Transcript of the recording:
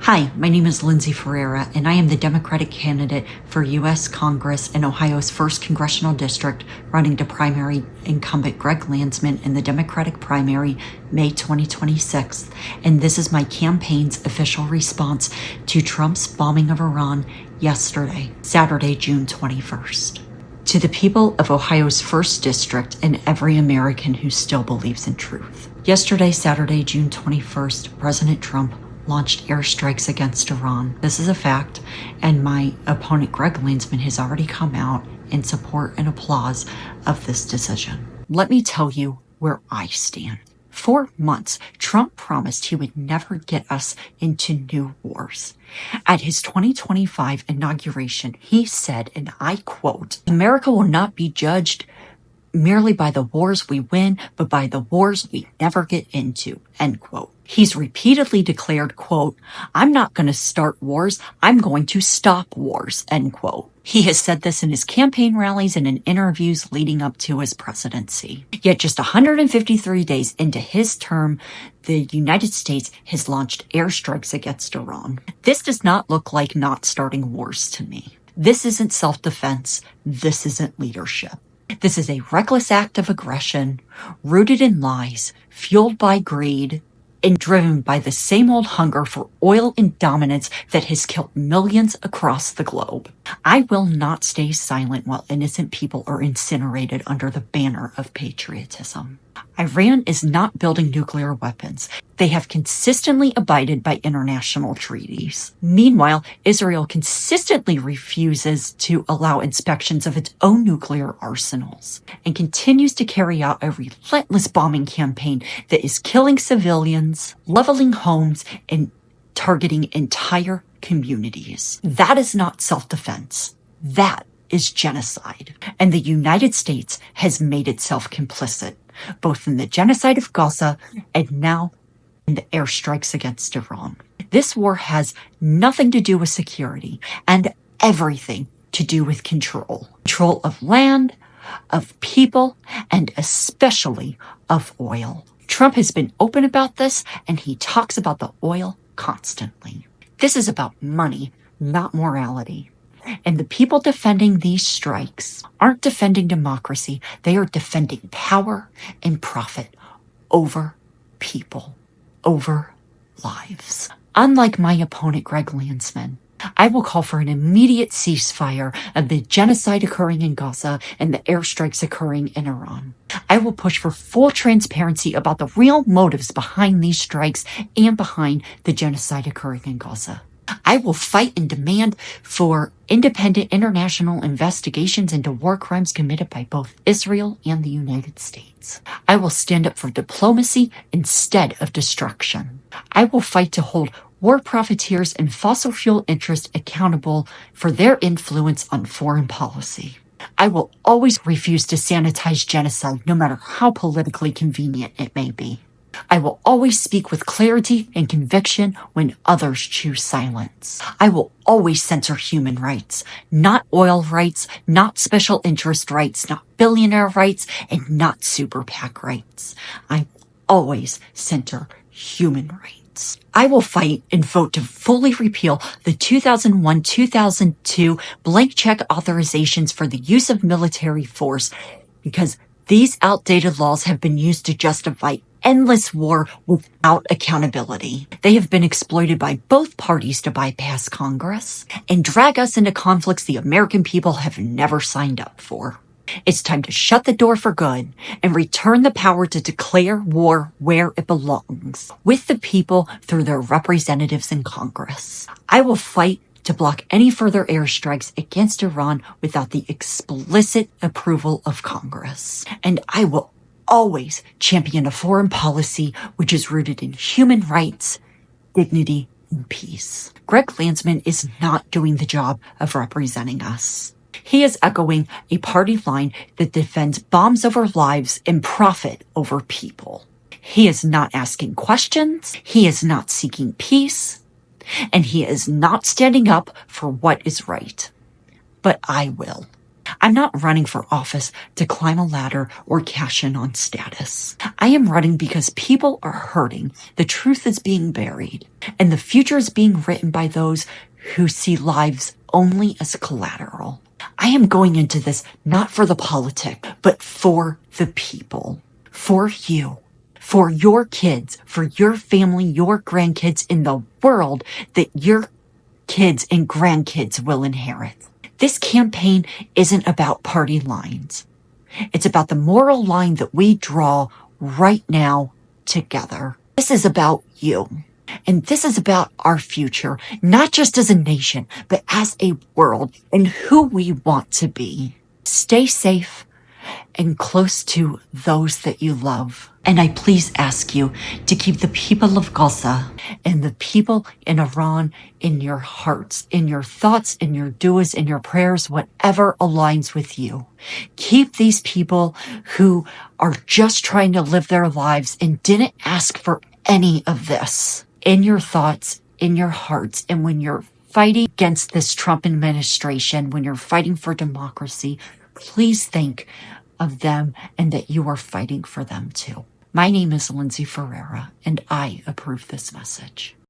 Hi, my name is Lindsay Ferreira, and I am the Democratic candidate for U.S. Congress in Ohio's 1st Congressional District, running to primary incumbent Greg Landsman in the Democratic primary, May 2026. And this is my campaign's official response to Trump's bombing of Iran yesterday, Saturday, June 21st. To the people of Ohio's 1st District and every American who still believes in truth. Yesterday, Saturday, June 21st, President Trump launched airstrikes against Iran. This is a fact, and my opponent Greg Landsman has already come out in support and applause of this decision. Let me tell you where I stand. For months, Trump promised he would never get us into new wars. At his 2025 inauguration, he said, and I quote, "America will not be judged merely by the wars we win, but by the wars we never get into," end quote. He's repeatedly declared, quote, "I'm not going to start wars, I'm going to stop wars," end quote. He has said this in his campaign rallies and in interviews leading up to his presidency. Yet just 153 days into his term, the United States has launched airstrikes against Iran. This does not look like not starting wars to me. This isn't self-defense. This isn't leadership. This is a reckless act of aggression, rooted in lies, fueled by greed, and driven by the same old hunger for oil and dominance that has killed millions across the globe. I will not stay silent while innocent people are incinerated under the banner of patriotism. Iran is not building nuclear weapons. They have consistently abided by international treaties. Meanwhile, Israel consistently refuses to allow inspections of its own nuclear arsenals and continues to carry out a relentless bombing campaign that is killing civilians, leveling homes, and targeting entire communities. That is not self-defense. That is genocide. And the United States has made itself complicit, both in the genocide of Gaza and now in the airstrikes against Iran. This war has nothing to do with security and everything to do with control. Control of land, of people, and especially of oil. Trump has been open about this, and he talks about the oil constantly. This is about money, not morality. And the people defending these strikes aren't defending democracy. They are defending power and profit over people, over lives. Unlike my opponent, Greg Landsman, I will call for an immediate ceasefire of the genocide occurring in Gaza and the airstrikes occurring in Iran. I will push for full transparency about the real motives behind these strikes and behind the genocide occurring in Gaza. I will fight and demand for independent international investigations into war crimes committed by both Israel and the United States. I will stand up for diplomacy instead of destruction. I will fight to hold war profiteers and fossil fuel interests accountable for their influence on foreign policy. I will always refuse to sanitize genocide, no matter how politically convenient it may be. I will always speak with clarity and conviction when others choose silence. I will always censor human rights, not oil rights, not special interest rights, not billionaire rights, and not super PAC rights. I will always center human rights. I will fight and vote to fully repeal the 2001-2002 blank check authorizations for the use of military force, because these outdated laws have been used to justify endless war without accountability. They have been exploited by both parties to bypass Congress and drag us into conflicts the American people have never signed up for. It's time to shut the door for good and return the power to declare war where it belongs, with the people through their representatives in Congress. I will fight to block any further airstrikes against Iran without the explicit approval of Congress. And I will always champion a foreign policy which is rooted in human rights, dignity, and peace. Greg Landsman is not doing the job of representing us. He is echoing a party line that defends bombs over lives and profit over people. He is not asking questions. He is not seeking peace. And he is not standing up for what is right. But I will. I'm not running for office to climb a ladder or cash in on status. I am running because people are hurting, the truth is being buried, and the future is being written by those who see lives only as collateral. I am going into this not for the politic, but for the people, for you, for your kids, for your family, your grandkids, in the world that your kids and grandkids will inherit. This campaign isn't about party lines. It's about the moral line that we draw right now together. This is about you. And this is about our future, not just as a nation, but as a world and who we want to be. Stay safe and close to those that you love. And I please ask you to keep the people of Gaza and the people in Iran in your hearts, in your thoughts, in your duas, in your prayers, whatever aligns with you. Keep these people who are just trying to live their lives and didn't ask for any of this in your thoughts, in your hearts. And when you're fighting against this Trump administration, when you're fighting for democracy, please think of them and that you are fighting for them too. My name is Lindsay Ferreira, and I approve this message.